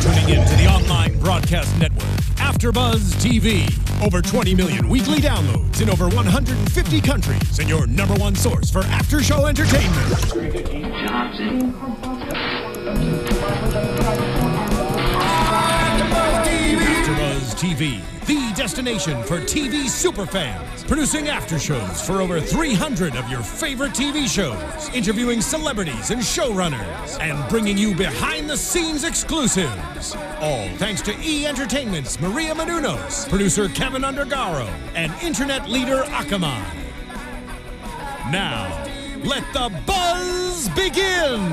tuning in to the online broadcast network, AfterBuzz TV. Over 20 million weekly downloads in over 150 countries, and your #1 source for after-show entertainment. AfterBuzz TV, the destination for TV superfans. Producing aftershows for over 300 of your favorite TV shows. Interviewing celebrities and showrunners. And bringing you behind-the-scenes exclusives. All thanks to E! Entertainment's Maria Menounos, producer Kevin Undergaro, and internet leader Akamai. Now, let the buzz begin!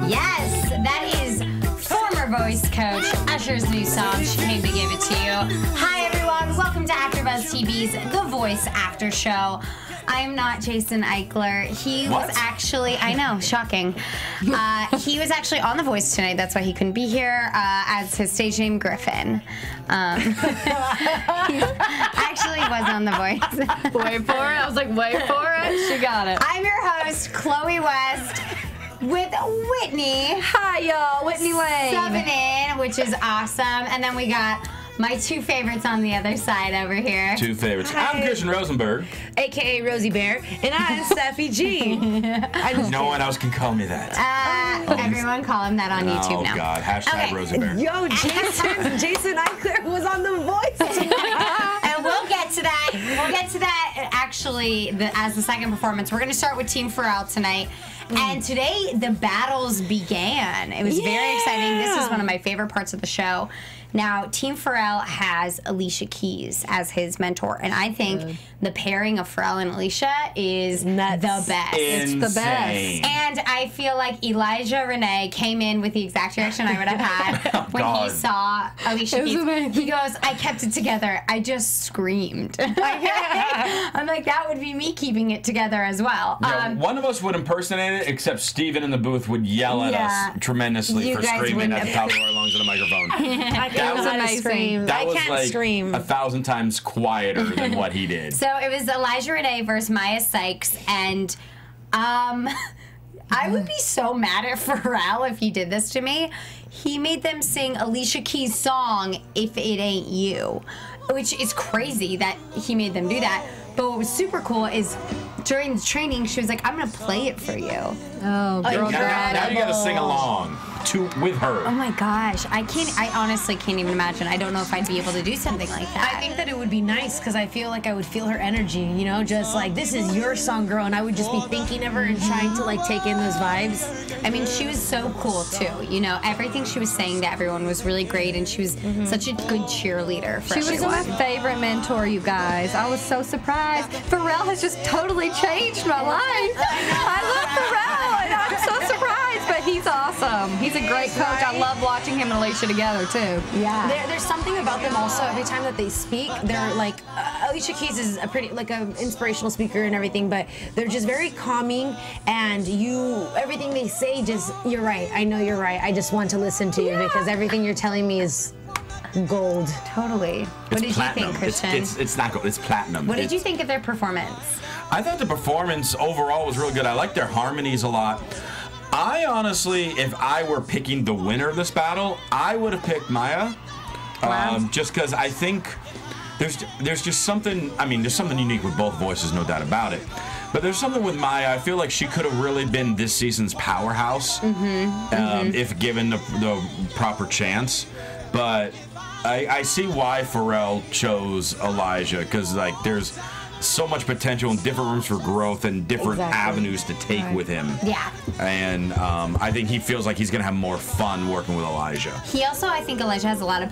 Yes, that is former Voice coach Usher's new song. She came to give it to you. Hi everyone, welcome to AfterBuzz TV's The Voice After Show. I am not Jason Eichler. He was actually, I know, shocking. He was actually on The Voice tonight. That's why he couldn't be here as his stage name, Griffin. He actually was on The Voice. Wait for it. I was like, wait for it. She got it. I'm your host, Chloe West, with Whitney. Hi, y'all. Whitney Lane. Subbing in, which is awesome. And then we got my two favorites on the other side over here. Two favorites. Hi. I'm Christian Rosenberg, a.k.a. Rosie Bear, and I'm Steffi G. No one else can call me that. Everyone call him that on YouTube now. Oh, God. Hashtag Rosie Bear. Yo, Jason Eichler was on The Voice tonight. And we'll get to that. We'll get to that actually as the second performance. We're going to start with Team Pharrell tonight. And today, the battles began. It was very exciting. This is one of my favorite parts of the show. Now, Team Pharrell has Alicia Keys as his mentor, and I think the pairing of Pharrell and Alicia is the best. It's the best. And I feel like Elijah Renee came in with the exact reaction I would have had when he saw Alicia Keys. He goes, I kept it together. I just screamed. I'm like, that would be me keeping it together as well. Yeah, one of us would impersonate it, except Steven in the booth would yell at us tremendously for screaming at the top of our lungs in a microphone. That was amazing. That was like 1,000 times quieter than what he did. So it was Elijah Renee versus Maya Sykes, and I would be so mad at Pharrell if he did this to me. He made them sing Alicia Keys' song, If It Ain't You, which is crazy that he made them do that. But what was super cool is during the training, she was like, I'm going to play it for you. Oh, girl. Now you got to sing along with her. Oh my gosh. I honestly can't even imagine. I don't know if I'd be able to do something like that. I think that it would be nice because I feel like I would feel her energy, you know, just like, this is your song, girl, and I would just be thinking of her and trying to like take in those vibes. I mean, she was so cool too. You know, everything she was saying to everyone was really great, and she was such a good cheerleader for everyone. She was my favorite mentor, you guys. I was so surprised. Pharrell has just totally changed my life. I love Pharrell, and I'm so surprised, but he's awesome. He's a great coach. I love watching him and Alicia together too. Yeah. There's something about them also. Every time that they speak, they're like, Alicia Keys is a pretty, like, an inspirational speaker and everything, but they're just very calming, and everything they say just, you're right. I know you're right. I just want to listen to you because everything you're telling me is gold. Totally. What did you think, Christian? It's not gold. It's platinum. What did you think of their performance? I thought the performance overall was really good. I liked their harmonies a lot. I honestly, if I were picking the winner of this battle, I would have picked Maya. Just because I think there's just something, I mean, there's something unique with both voices, no doubt about it. But there's something with Maya, I feel like she could have really been this season's powerhouse if given the proper chance. But I see why Pharrell chose Elijah, because like there's so much potential and different rooms for growth and different avenues to take with him. Yeah. And I think he feels like he's gonna have more fun working with Elijah. He also, I think Elijah has a lot of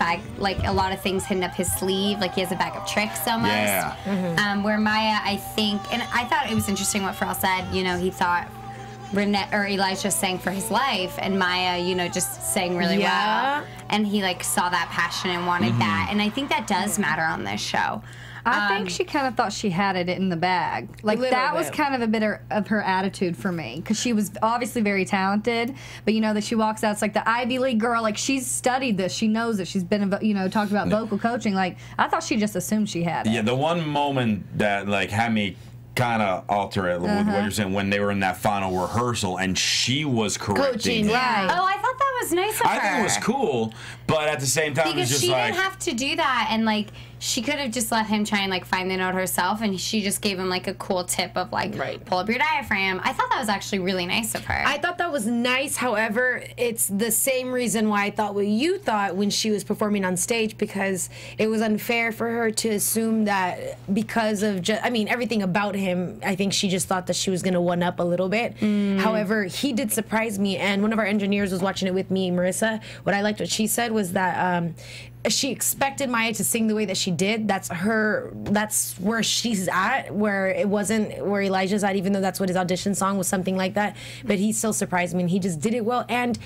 things hidden up his sleeve. Like he has a bag of tricks almost. Yeah. Where Maya, I think, and I thought it was interesting what Pharrell said. You know, he thought Elijah sang for his life, and Maya, you know, just sang really well. And he like saw that passion and wanted that. And I think that does matter on this show. I think she kind of thought she had it in the bag. Like, that was kind of a bit of her attitude for me. Because she was obviously very talented. But, you know, that she walks out, it's like the Ivy League girl. Like, she's studied this. She knows it. She's been, you know, talked about vocal coaching. Like, I thought she just assumed she had it. Yeah, the one moment that, like, had me kind of alter it with what you're saying when they were in that final rehearsal and she was correcting him. Right. Oh, I thought that was nice of her. I think it was cool, but at the same time, because it was just she like didn't have to do that, and like she could have just let him try and like find the note herself, and she just gave him like a cool tip of like pull up your diaphragm. I thought that was actually really nice of her. I thought that was nice. However, it's the same reason why I thought what you thought when she was performing on stage, because it was unfair for her to assume that because of everything about him. I think she just thought that she was going to one up a little bit. However, he did surprise me, and one of our engineers was watching it with me, Marissa. What I liked what she said was that she expected Maya to sing the way that she did. That's where she's at, where it wasn't where Elijah's at, even though that's what his audition song was, something like that. But he still surprised me, and he just did it well. And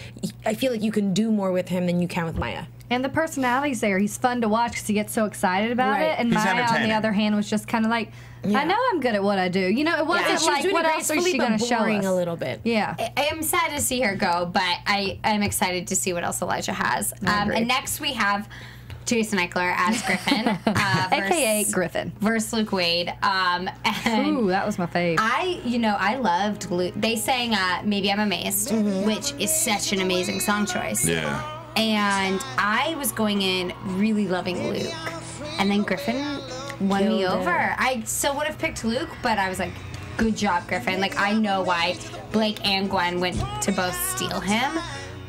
I feel like you can do more with him than you can with Maya. And the personality's there. He's fun to watch because he gets so excited about it. And Maya, on the other hand, was just kind of like, I know I'm good at what I do. You know, it wasn't like, what else is she going to show us? A little bit. Yeah. I am sad to see her go, but I am excited to see what else Elijah has. And next we have Jason Eichler as Griffin. A.K.A. Griffin. Versus Luke Wade. Ooh, that was my fave. I loved Luke. They sang Maybe I'm Amazed, which is such an amazing song choice. Yeah. And I was going in really loving Luke. And then Griffin won me over. I still would have picked Luke, but I was like, good job, Griffin. Like, I know why Blake and Gwen went to both steal him.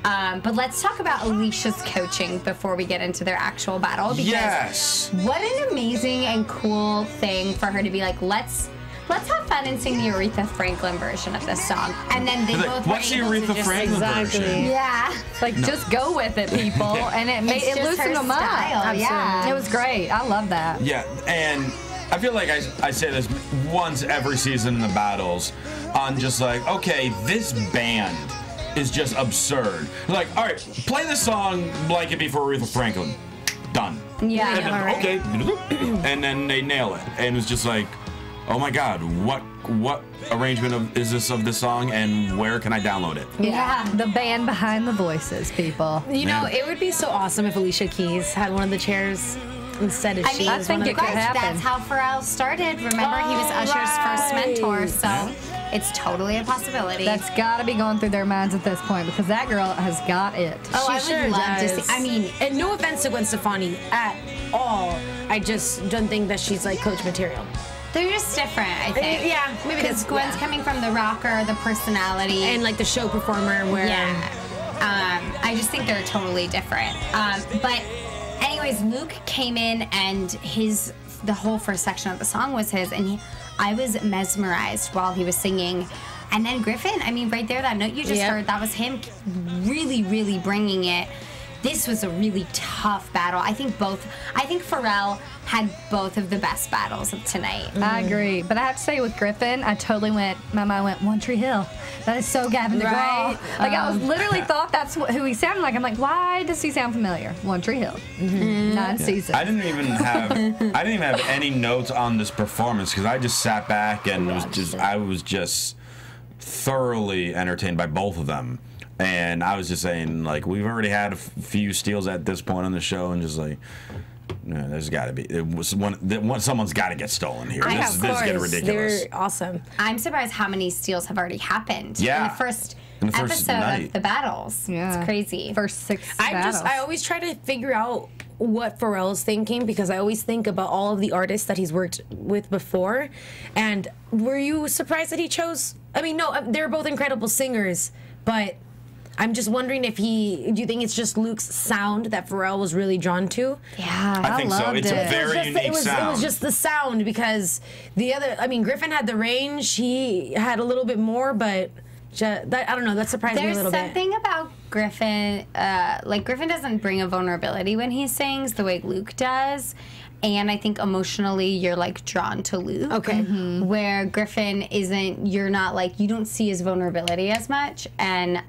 But let's talk about Alicia's coaching before we get into their actual battle. Because what an amazing and cool thing for her to be like, let's have fun and sing the Aretha Franklin version of this song. And then they both what's the Aretha Franklin version? Yeah. Like, just go with it, people. And it loosened them up. Yeah. It was great. I love that. Yeah, and I feel like I say this once every season in the battles on just like, okay, this band is just absurd. Like, all right, play the song like it be for Aretha Franklin. Done. Yeah. And then, okay. And then they nail it. And it's just like, oh my God, what arrangement is this of this song, and where can I download it? Yeah, the band behind the voices, people. You know, it would be so awesome if Alicia Keys had one of the chairs instead of she. I think it could happen. That's how Pharrell started. Remember, he was Usher's first mentor, so it's totally a possibility. That's got to be going through their minds at this point, because that girl has got it. Oh, I would love to see. I mean, and no offense to Gwen Stefani at all. I just don't think that she's like coach material. They're just different, I think. Yeah, maybe because Gwen's coming from the rocker, the personality, and like the show performer. Where I just think they're totally different. But anyways, Luke came in, and the whole first section of the song was his, and I was mesmerized while he was singing. And then Griffin, I mean, right there, that note you just heard, that was him really, really bringing it. This was a really tough battle. I think Pharrell had both of the best battles of tonight. I agree. But I have to say, with Griffin, I totally my mind went, One Tree Hill. That is so Gavin DeGraw. Like, I was literally thought that's who he sounded like. I'm like, why does he sound familiar? One Tree Hill. 9 seasons. I didn't even have any notes on this performance, because I just sat back and I was just thoroughly entertained by both of them. And I was just saying, like, we've already had a few steals at this point on the show, and just like, no, there's got to be someone's got to get stolen here. This is getting ridiculous. They're awesome. I'm surprised how many steals have already happened in the first episode of the battles. Yeah, it's crazy. First 6 battles. I always try to figure out what Pharrell's thinking, because I always think about all of the artists that he's worked with before. And were you surprised that he chose? I mean, no, they're both incredible singers, but I'm just wondering if do you think it's just Luke's sound that Pharrell was really drawn to? Yeah, I think so. It's a very unique sound. It was just the sound, because Griffin had the range, he had a little bit more, but I don't know, that surprised me a little bit. There's something about Griffin, Griffin doesn't bring a vulnerability when he sings the way Luke does. And I think emotionally you're like drawn to Luke. Okay. Where Griffin isn't, you don't see his vulnerability as much. And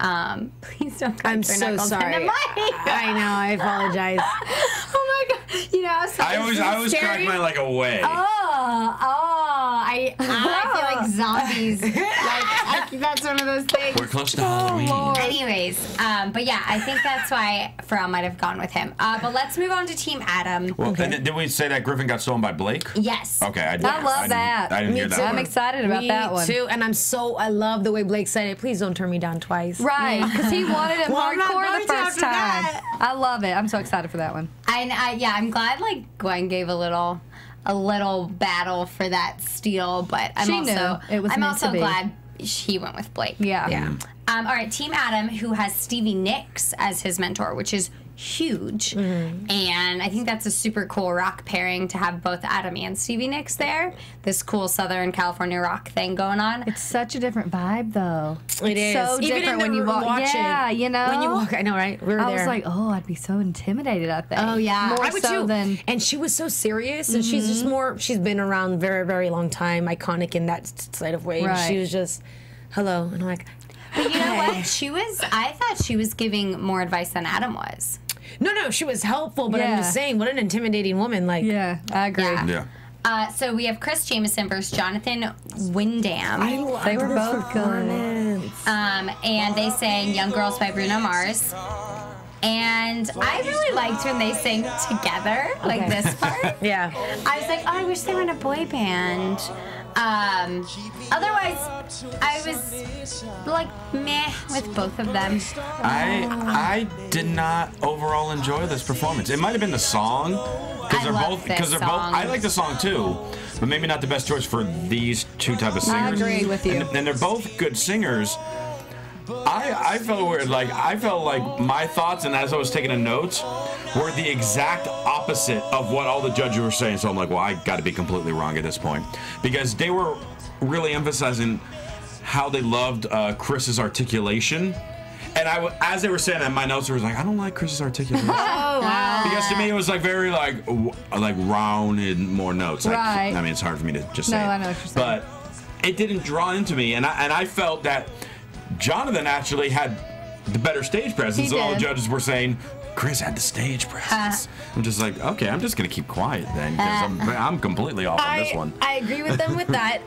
please don't crack I'm your so knuckles sorry. into my I know, I apologize. Oh my God. You know, I always crack mine like away. I feel like zombies. That's one of those things. We're close to Halloween. Anyways, but yeah, I think that's why Pharrell might have gone with him. But let's move on to Team Adam. Well, and did we say that Griffin got stolen by Blake? Yes. Okay, I love that. I didn't hear that. I'm excited about that one. Me too, and I love the way Blake said it. Please don't turn me down twice. Right, because he wanted him hardcore the first time. That. I love it. I'm so excited for that one. Yeah, I'm glad like Gwen gave a little battle for that steal, but I'm also glad he went with Blake. Yeah. All right, Team Adam, who has Stevie Nicks as his mentor, which is huge. And I think that's a super cool rock pairing to have both Adam and Stevie Nicks there. This cool Southern California rock thing going on. It's such a different vibe, though. It is. So different when you walk. Yeah, you know. When you walk, I know, right? We were there. I was like, oh, I'd be so intimidated, I think. Oh, yeah. More so than... And she was so serious, and she's just more, she's been around very, very long time, iconic in that side of way. Right. She was just, hello. And I'm like, but you know what? I thought she was giving more advice than Adam was. No, she was helpful, but I'm just saying, what an intimidating woman. Like, yeah, I agree. Yeah. So we have Chris Jamieson versus Jonathan Wyndham. They were both good. And they sang Young Girls by Bruno Mars. And I really liked when they sang together, like this part. Yeah. I was like, oh, I wish they were in a boy band. Otherwise, I was like meh with both of them. I did not overall enjoy this performance. It might have been the song because they're both. I like the song too, but maybe not the best choice for these two type of singers. I agree with you. And they're both good singers. I felt weird. Like I felt like my thoughts, and as I was taking the notes, were the exact opposite of what all the judges were saying. So I'm like, well, I got to be completely wrong at this point, because they were really emphasizing how they loved Chris's articulation. And as they were saying that, my notes were like, I don't like Chris's articulation. Oh, wow. Because to me, it was like very like round and more notes. Like, right. I mean, it's hard for me to just say. No, I know what you're saying. But it didn't draw into me, and I felt that Jonathan actually had the better stage presence. All the judges were saying Chris had the stage presence. I'm just like, okay, I'm just gonna keep quiet then, because I'm completely off on this one. I agree with them with that.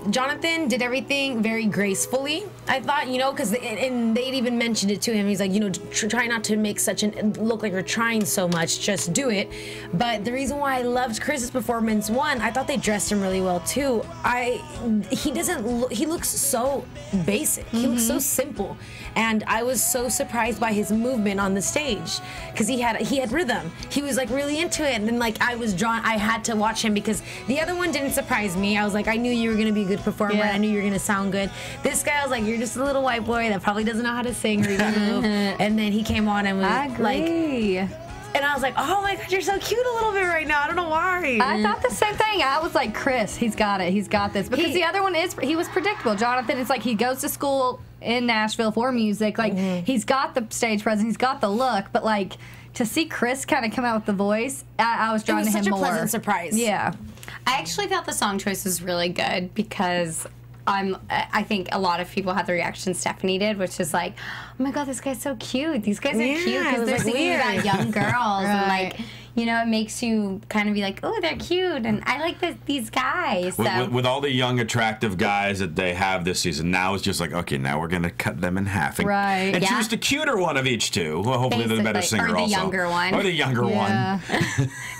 Jonathan did everything very gracefully. I thought, because and they'd even mentioned it to him. He's like, try not to make look like you're trying so much. Just do it. But the reason why I loved Chris's performance, one, I thought they dressed him really well too. He looks so basic. He looks so simple, and I was so surprised by his movement on the stage. Because he had rhythm. He was like really into it, and then like I was drawn. I had to watch him because the other one didn't surprise me. I was like, I knew you were gonna be a good performer. Yeah. I knew you were gonna sound good. This guy, I was like, you're just a little white boy that probably doesn't know how to sing or even move. And then he came on and was like, and I was like, oh my God, you're so cute a little bit right now. I don't know why. I thought the same thing. I was like, Chris, he's got it. He's got this. Because the other one he was predictable. Jonathan is like, he goes to school in Nashville for music. Like, he's got the stage presence. He's got the look. But like, to see Chris kind of come out with the voice, I was drawn to him more. It was such a pleasant surprise. Yeah. I actually thought the song choice was really good because I think a lot of people had the reaction Stephanie did, which is like, oh my God, this guy's so cute. These guys are cute because they're singing about young girls. And like, it makes you kind of be like, oh, they're cute, and I like these guys. So. With all the young, attractive guys that they have this season, now it's just like, okay, now we're going to cut them in half. And choose the cuter one of each two. Well, hopefully they're the better singer also. Or the younger one. Or the younger one.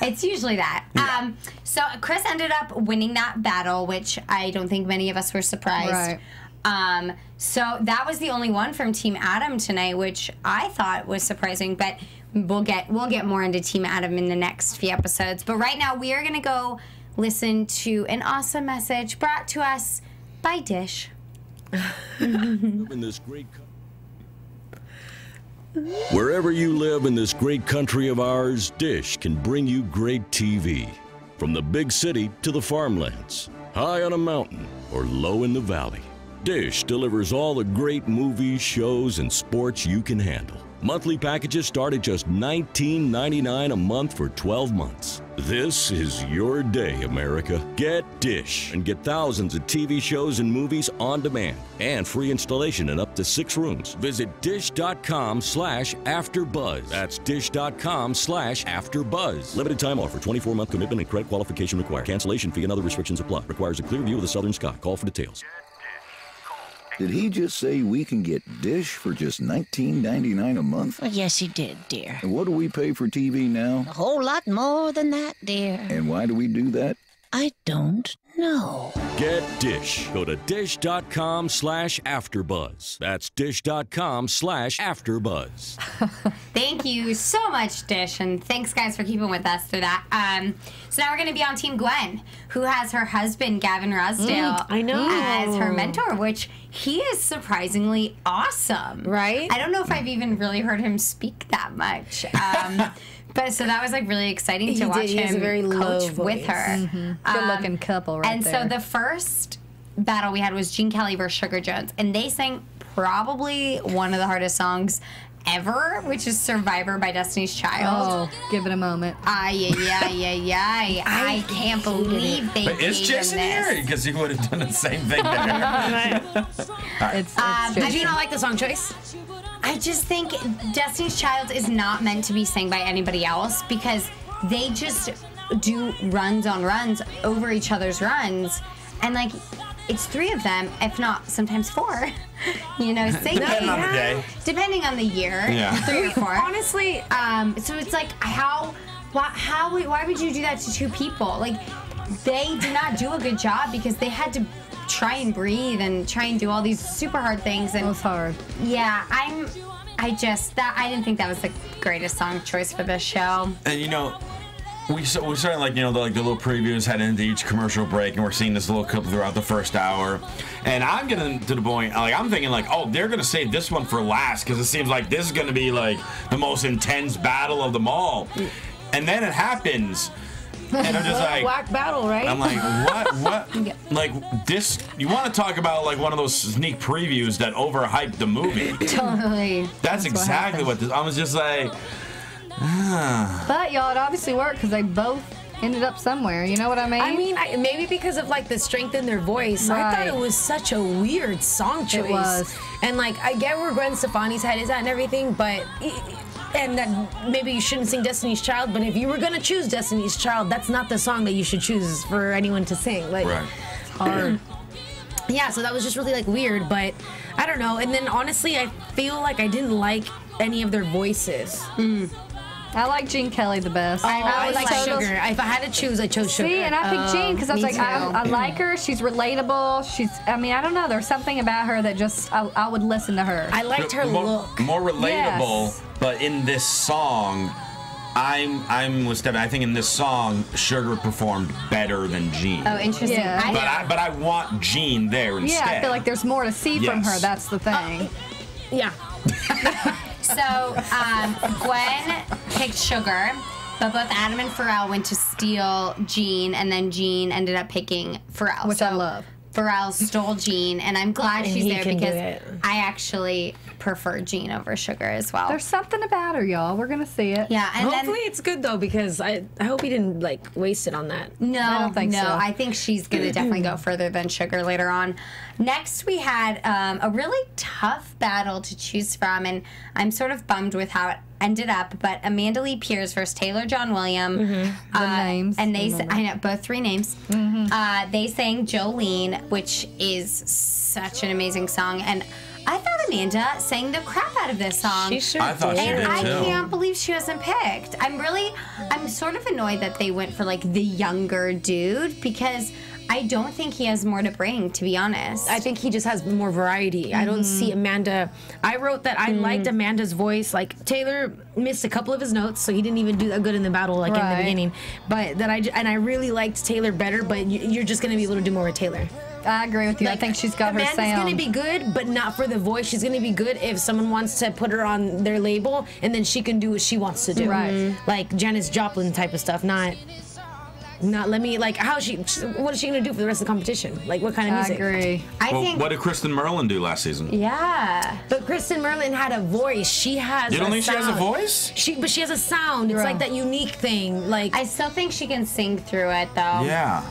It's usually that. Yeah. So Chris ended up winning that battle, which I don't think many of us were surprised. Right. So that was the only one from Team Adam tonight, which I thought was surprising, but we'll get more into Team Adam in the next few episodes. But right now we are going to go listen to an awesome message brought to us by Dish. Wherever you live in this great country of ours, Dish can bring you great TV. From the big city to the farmlands, high on a mountain or low in the valley, Dish delivers all the great movies, shows, and sports you can handle. Monthly packages start at just $19.99 a month for 12 months. This is your day, America. Get Dish and get thousands of TV shows and movies on demand and free installation in up to 6 rooms. Visit dish.com/AfterBuzz. That's dish.com/AfterBuzz. Limited time offer, 24-month commitment and credit qualification required. Cancellation fee and other restrictions apply. Requires a clear view of the southern sky. Call for details. Did he just say we can get Dish for just $19.99 a month? Well, yes, he did, dear. And what do we pay for TV now? A whole lot more than that, dear. And why do we do that? I don't know. Get Dish. Go to dish.com/AfterBuzz. That's dish.com/AfterBuzz. Thank you so much, Dish, and thanks, guys, for keeping with us through that. So now we're going to be on Team Gwen, who has her husband, Gavin Rossdale, as her mentor, which he is surprisingly awesome. Right? I don't know if I've even really heard him speak that much. But so that was like really exciting to watch him coach with her. Good-looking couple right there. And so the first battle we had was Gene Kelly versus Sugar Jones, and they sang probably one of the hardest songs ever, which is Survivor by Destiny's Child. Oh, give it a moment. I can't believe they But is gave Jason him this. here? Because he would have done the same thing there. It's I do not like the song choice. I just think Destiny's Child is not meant to be sang by anybody else because they just do runs on runs over each other's runs. And, like, it's 3 of them, if not sometimes 4, you know, singing. Depending on the day. Depending on the year. Yeah. 3 or 4. Honestly, so it's like, why would you do that to 2 people? Like, they did not do a good job because they had to try and breathe and try and do all these super hard things. And it was hard. Yeah, I didn't think that was the greatest song choice for this show. And, you know, we started, like, you know, the little previews heading into each commercial break, and we're seeing this little clip throughout the first hour. And I'm getting to the point, like, I'm thinking, like, oh, they're going to save this one for last because it seems like this is going to be, like, the most intense battle of them all. And then it happens. And I'm just like, whack battle, right? I'm like, what? Like, this, you want to talk about, like, one of those sneak previews that overhyped the movie. Totally. That's exactly what this, I was just like, But, y'all, it obviously worked because they both ended up somewhere. You know what I mean? I mean, maybe because of, like, the strength in their voice. Right. I thought it was such a weird song choice. It was. And, like, I get where Gwen Stefani's head is at and everything, but... And that maybe you shouldn't sing Destiny's Child, but if you were gonna choose Destiny's Child, that's not the song that you should choose for anyone to sing. Like, right. Hard. Yeah, so that was just really, like, weird, but I don't know. And then honestly, I feel like I didn't like any of their voices. I like Gene Kelly the best. I like Sugar. If I had to choose, I chose Sugar. See, and I picked Gene because I was like, I like her. She's relatable. I mean, I don't know. There's something about her that just, I would listen to her. I liked her look. More relatable, Yes. but in this song, I'm with Steph. I think in this song, Sugar performed better than Gene. Oh, interesting. Yeah. But I want Gene there instead. Yeah, I feel like there's more to see from her. That's the thing. Yeah. So, Gwen picked Sugar, but both Adam and Pharrell went to steal Gene, and then Gene ended up picking Pharrell. Which I love. Pharrell stole Gene, and I'm glad And she's he there can do because it. I actually prefer Gene over Sugar as well. There's something about her, y'all. We're going to see it. Yeah, and Hopefully it's good, though, because I hope he didn't, like, waste it on that. No, I don't think so. I think she's going to definitely go further than Sugar later on. Next, we had a really tough battle to choose from, and I'm sort of bummed with how it ended up, but Amanda Lee Pierce versus Taylor John William. The names. And I know, both 3 names. They sang Jolene, which is such an amazing song, and I thought Amanda sang the crap out of this song. She sure I thought she And did I too. can't believe she wasn't picked. I'm sort of annoyed that they went for, like, the younger dude because I don't think he has more to bring, to be honest. I think he just has more variety. I don't see Amanda. I wrote that I liked Amanda's voice. Like, Taylor missed a couple of his notes, so he didn't even do that good in the battle, like, in the Right. beginning. But that I really liked Taylor better, but you're just going to be able to do more with Taylor. I agree with you. Like, I think she's got her Amanda's sound. going to be good, but not for the voice. She's going to be good if someone wants to put her on their label, and then she can do what she wants to do. Right. Like Janis Joplin type of stuff, not let me, like, what is she gonna do for the rest of the competition? Like, what kind of I music? agree. I Well, think. what did Kristen Merlin do last season? Yeah. But Kristen Merlin had a voice. She has. You don't think she has a sound. voice? But she has a sound. It's Yeah. like that unique thing. Like, I still think she can sing through it, though. Yeah.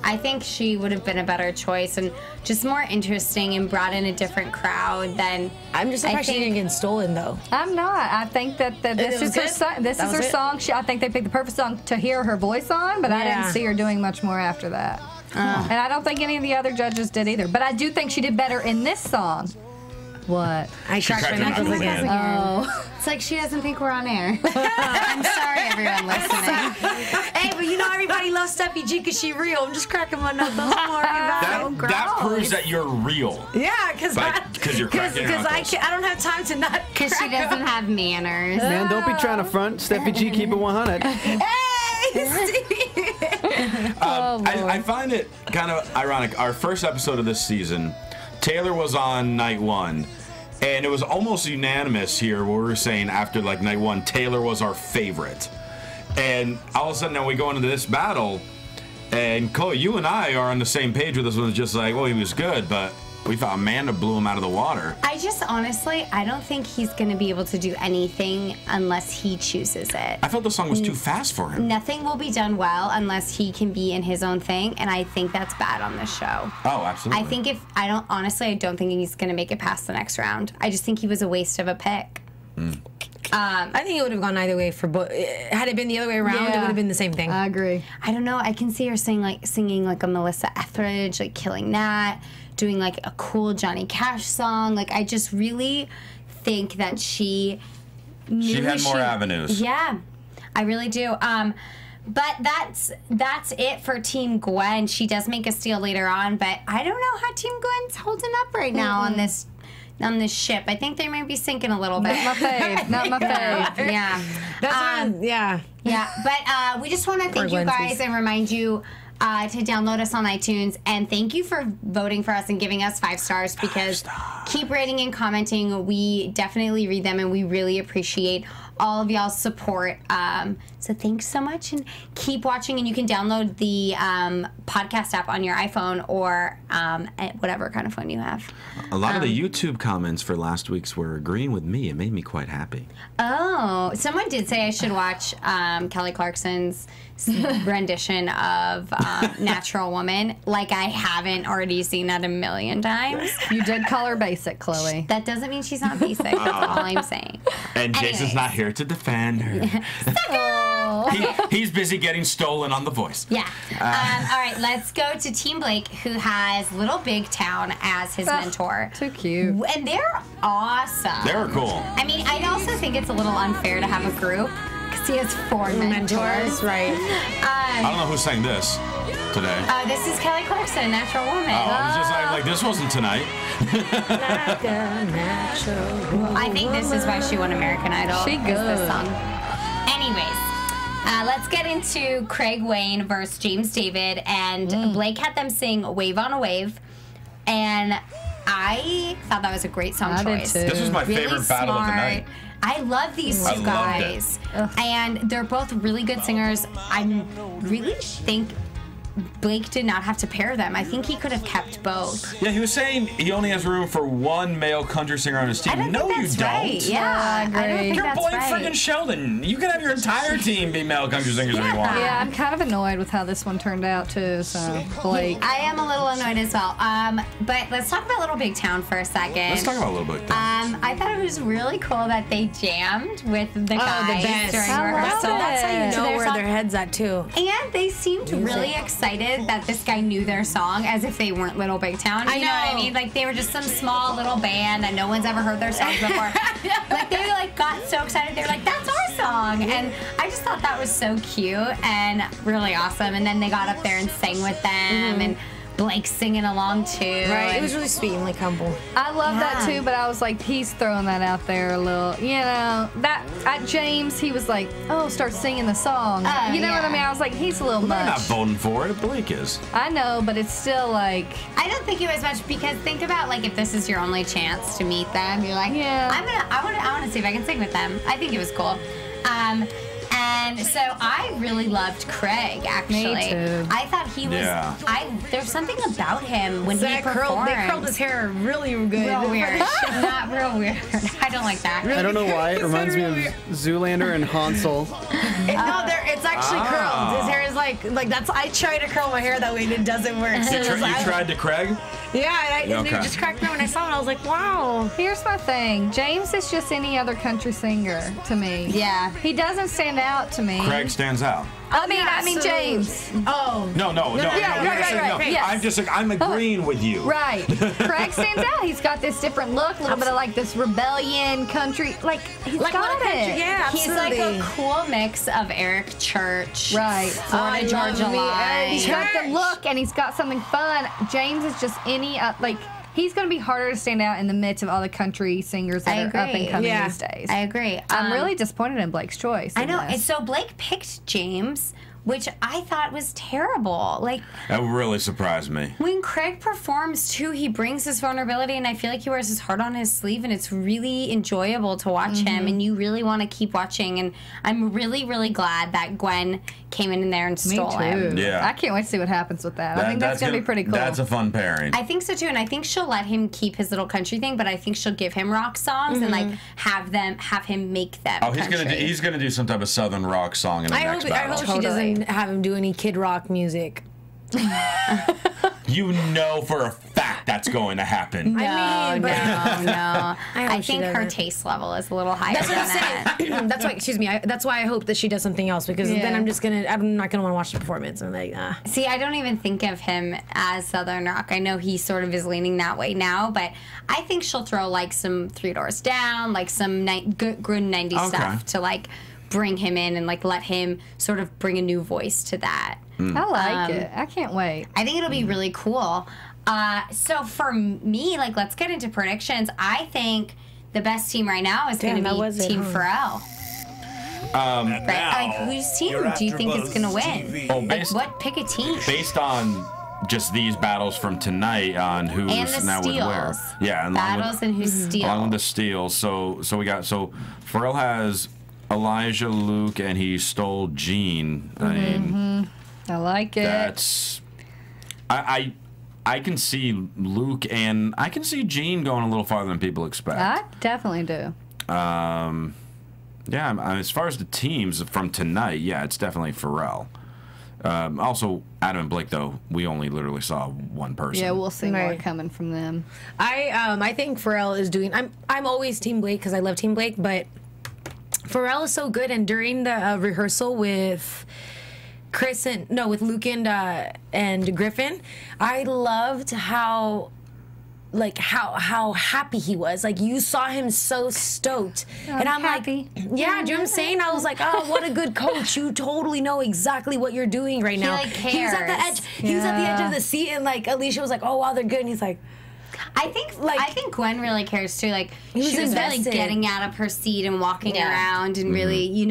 I think she would have been a better choice and just more interesting and brought in a different crowd than. I'm just surprised she didn't get stolen, though. I'm not. I think that this was is her good? this That is was her it? song. I think they picked the perfect song to hear her voice on, but I Yeah. didn't see her doing much more after that. And I don't think any of the other judges did either. But I do think she did better in this song. What? I cracked my knuckles again. Oh. It's like she doesn't think we're on air. I'm sorry, everyone listening. Hey, but you know everybody loves Steffi G because she's real. I'm just cracking my knuckles. I'm worried about it. That proves that you're real. Yeah, because you're cracking your knuckles. I don't have time to not. Because she doesn't have manners. Man, don't be trying to front. Steffi G, keep it 100. Hey, Steve. I find it kind of ironic. Our first episode of this season, Taylor was on night 1, and it was almost unanimous here where we were saying after like night 1, Taylor was our favorite. And all of a sudden now we go into this battle, and Chloe, you and I are on the same page with this one. It's just like, well, he was good, but we thought Amanda blew him out of the water. I just honestly, I don't think he's going to be able to do anything unless he chooses it. I felt the song was too fast for him. Nothing will be done well unless he can be in his own thing, and I think that's bad on this show. Oh, absolutely. I think I don't think he's going to make it past the next round. I just think he was a waste of a pick. I think it would have gone either way for both. Had it been the other way around, it would have been the same thing. I agree. I don't know. I can see her singing like a Melissa Etheridge, like killing that, doing like a cool Johnny Cash song. Like I just really think that she had more avenues. Yeah, I really do. But that's it for Team Gwen. She does make a steal later on, but I don't know how Team Gwen's holding up right now on this ship. I think they might be sinking a little bit. Not my fave. Not my fave. Yeah. Yeah. Yeah. But we just want to thank you guys and remind you to download us on iTunes, and thank you for voting for us and giving us 5 stars, because keep rating and commenting. We definitely read them, and we really appreciate all of y'all's support. So thanks so much, and keep watching. And you can download the podcast app on your iPhone or whatever kind of phone you have. A lot of the YouTube comments for last week's were agreeing with me. It made me quite happy. Oh, someone did say I should watch Kelly Clarkson's rendition of Natural Woman. Like I haven't already seen that a million times. You did call her basic, Chloe. That doesn't mean she's not basic. That's all I'm saying. And Jason's not here to defend her. He's busy getting stolen on The Voice. Yeah. All right, let's go to Team Blake, who has Little Big Town as his mentor. Too cute. And they're awesome. They're cool. I mean, I also think it's a little unfair to have a group because he has 4 mentors. Right. I don't know who sang this today. This is Kelly Clarkson, Natural Woman. Oh, I was just like, this wasn't tonight. Like a natural woman. I think this is why she won American Idol. She is good. This song. Anyways, let's get into Craig Wayne versus James David, and Blake had them sing "Wave on a Wave," and I thought that was a great song choice. Did too. This was my favorite battle of the night. I love these two guys, and they're both really good singers. I really think Blake did not have to pair them. I think he could have kept both. Yeah, he was saying he only has room for 1 male country singer on his team. I don't No, think you that's don't. right. Yeah, I don't think You're that's Blake right. friggin' Shelton. You can have your entire team be male country singers if you want. Yeah, I'm kind of annoyed with how this one turned out too. So Blake. I am a little annoyed as well. But let's talk about Little Big Town for a second. Let's talk about a little bit. I thought it was really cool that they jammed with the guys during rehearsal. That's how you know where their head's at too. And they seemed really excited that this guy knew their song, as if they weren't Little Big Town. You know what I mean? Like they were just some small little band that no one's ever heard their songs before. Like they got so excited. They were like, "That's our song!" And I just thought that was so cute and really awesome. And then they got up there and sang with them and. Blake singing along too. Right, it was really sweet and like humble. I love that too, but I was like, he's throwing that out there a little. You know, that at James, he was like, "Oh, start singing the song." You know what I mean? I was like, he's a little much. They're not voting for it. Blake is. I know, but it's still like. I don't think it was much, because think about like if this is your only chance to meet them, you're like, I want to see if I can sing with them. I think it was cool. And so I really loved Craig, actually. Me too. I thought he was, there's something about him when he performed. They curled his hair really good. Real weird. Not real weird. I don't like that. I don't know why. It reminds me of Zoolander and Hansel. It's actually curled. His hair is like that's. I try to curl my hair that way and it doesn't work. You tried to Craig? Yeah, and it just cracked me up when I saw it. I was like, wow. Here's my thing. James is just any other country singer to me. Yeah. He doesn't stand out out to me. Craig stands out. I mean James. Oh. No. Yes. I'm agreeing with you. Right. Craig stands out. He's got this different look, a little bit of like this rebellion country. Like, he's got it. Yeah, He's like a cool mix of Eric Church. Right. Florida Georgia Line. He's got the look and he's got something fun. James is just he's going to be harder to stand out in the midst of all the country singers that are up and coming these days. I agree. I'm really disappointed in Blake's choice. I know. And so Blake picked James, which I thought was terrible. Like, that really surprised me. When Craig performs too, he brings his vulnerability, and I feel like he wears his heart on his sleeve, and it's really enjoyable to watch him, and you really want to keep watching. And I'm really, really glad that Gwen came in there and stole him. Yeah. I can't wait to see what happens with that. I think that's going to be pretty cool. That's a fun pairing. I think so too, and I think she'll let him keep his little country thing, but I think she'll give him rock songs and like have him make them. Oh, he's gonna do some type of southern rock song in the next battle. I hope she doesn't have him do any Kid Rock music. You know for a fact that's going to happen. No. I think her taste level is a little higher. That's what I'm saying. That's why. Excuse me. That's why I hope that she does something else, because then I'm not gonna want to watch the performance. I'm like, See, I don't even think of him as Southern rock. I know he sort of is leaning that way now, but I think she'll throw like some Three Doors Down, like some good 90s stuff to like bring him in and like let him sort of bring a new voice to that. I like it. I can't wait. I think it'll be really cool. So for me, like, let's get into predictions. I think the best team right now is going to be Team Pharrell. Whose team do you think is going to win? Pick a team. Based on just these battles from tonight on who's now with where. Yeah, and battles and who's steals. Along with the steals. So Pharrell has Elijah, Luke, and he stole Gene. I mean, I like it. That's I can see Luke and I can see Gene going a little farther than people expect. I definitely do. Yeah, as far as the teams from tonight, yeah, it's definitely Pharrell. Also, Adam and Blake, though, we only literally saw one person. Yeah, we'll see more coming from them. I think Pharrell is doing. I'm always Team Blake because I love Team Blake, but Pharrell is so good. And during the rehearsal with with Luke and Griffin, I loved how happy he was. Like, you saw him so stoked. And I'm happy. Like, yeah, do you know what I'm saying? I was like, oh, what a good coach. You totally know exactly what you're doing right now. He was at the edge. He was at the edge of the seat, and like Alicia was like, oh wow, they're good. And he's like, I think Gwen really cares too. Like, she was really getting out of her seat and walking around and really,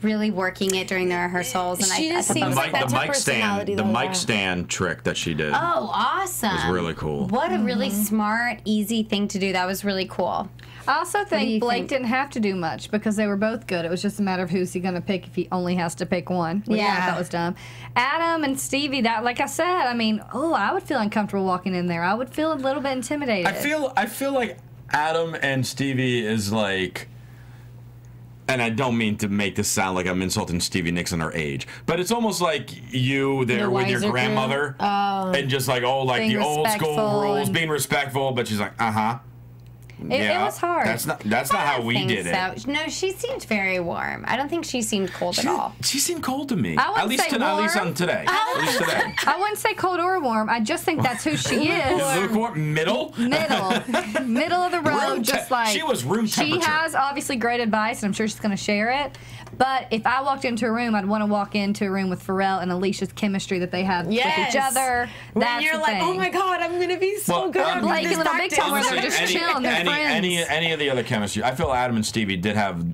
really working it during the rehearsals. And she just seems like that's her personality. The mic stand trick that she did. Oh, awesome! Was really cool. What a really smart, easy thing to do. That was really cool. I also think Blake didn't have to do much because they were both good. It was just a matter of who's he going to pick if he only has to pick one. Which I thought was dumb. Adam and Stevie, that, like I said, I mean, I would feel uncomfortable walking in there. I would feel a little bit intimidated. I feel like Adam and Stevie is like, and I don't mean to make this sound like I'm insulting Stevie Nicks and her age, but it's almost like you there with your grandmother and just like, the old school rules, being respectful, but she's like, It was hard. That's not how we did it. No, she seemed very warm. I don't think she seemed cold at all. She seemed cold to me. At least on today. At least today. I wouldn't say cold or warm. I just think that's who she is. Lukewarm, middle of the road. She was room temperature. She has obviously great advice, and I'm sure she's going to share it. But if I walked into a room, I'd want to walk into a room with Pharrell and Alicia's chemistry that they have with each other. When you're like, oh my God, I'm going to be so good at Blake and Little Big Time, where they're just chilling, they're friends. Any of the other chemistry, I feel Adam and Stevie did have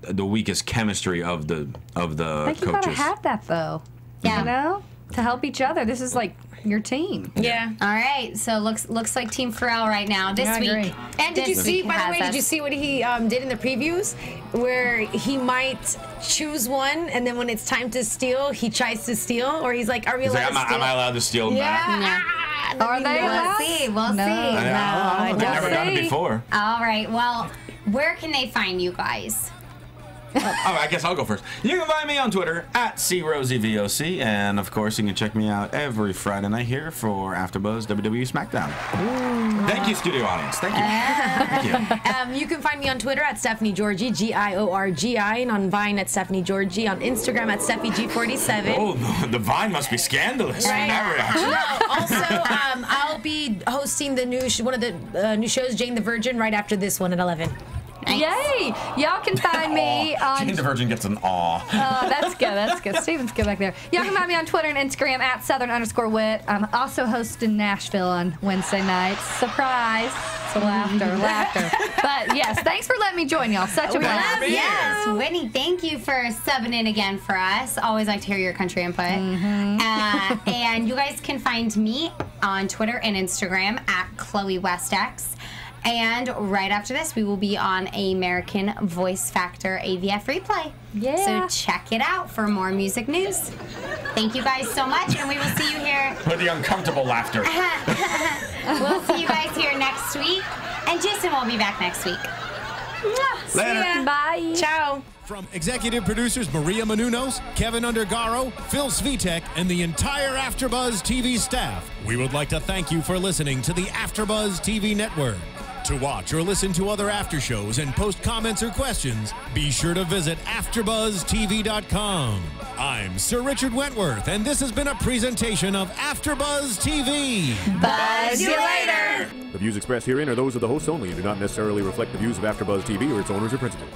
the weakest chemistry of the coaches. I think you gotta have that though. Yeah. You know, to help each other. This is like your team. Yeah. All right. So looks like Team Pharrell right now this week. And did you see? By the way, did you see what he did in the previews, where he might choose one, and then when it's time to steal, he tries to steal, or he's like, "Are we allowed to steal? Am I allowed to steal back?" Are they? We'll see. I've never done it before. All right. Well, where can they find you guys? I guess I'll go first. You can find me on Twitter at CRosieVOC, and of course you can check me out every Friday night here for AfterBuzz WWE SmackDown. Ooh. Thank you, studio audience. Thank you. Thank you. You can find me on Twitter at Stephanie Giorgi, Giorgi, and on Vine at Stephanie Giorgi, on Instagram at SteffiG47. Oh, the Vine must be scandalous. Right. Also, I'll be hosting the new one of the new shows, Jane the Virgin, right after this one at 11. Nice. Yay! Y'all can find me on... Jane the Virgin gets an awe. Oh, that's good. That's good. Steven's good back there. Y'all can find me on Twitter and Instagram at Southern_Wit. I'm also hosting Nashville on Wednesday nights. Surprise! So laughter. But yes, thanks for letting me join y'all. Such a blast. Yes, Whitney, thank you for subbing in again for us. Always like to hear your country input. And you guys can find me on Twitter and Instagram at Chloe WestX. And right after this, we will be on American Voice Factor AVF replay. Yeah. So check it out for more music news. Thank you guys so much, and we will see you here. With the uncomfortable laughter. We'll see you guys here next week. And Jason will be back next week. Later. Bye. Ciao. From executive producers Maria Menounos, Kevin Undergaro, Phil Svitek, and the entire AfterBuzz TV staff, we would like to thank you for listening to the AfterBuzz TV network. To watch or listen to other after shows and post comments or questions, be sure to visit AfterBuzzTV.com. I'm Sir Richard Wentworth, and this has been a presentation of AfterBuzz TV. Buzz you later. The views expressed herein are those of the hosts only and do not necessarily reflect the views of AfterBuzz TV or its owners or principals.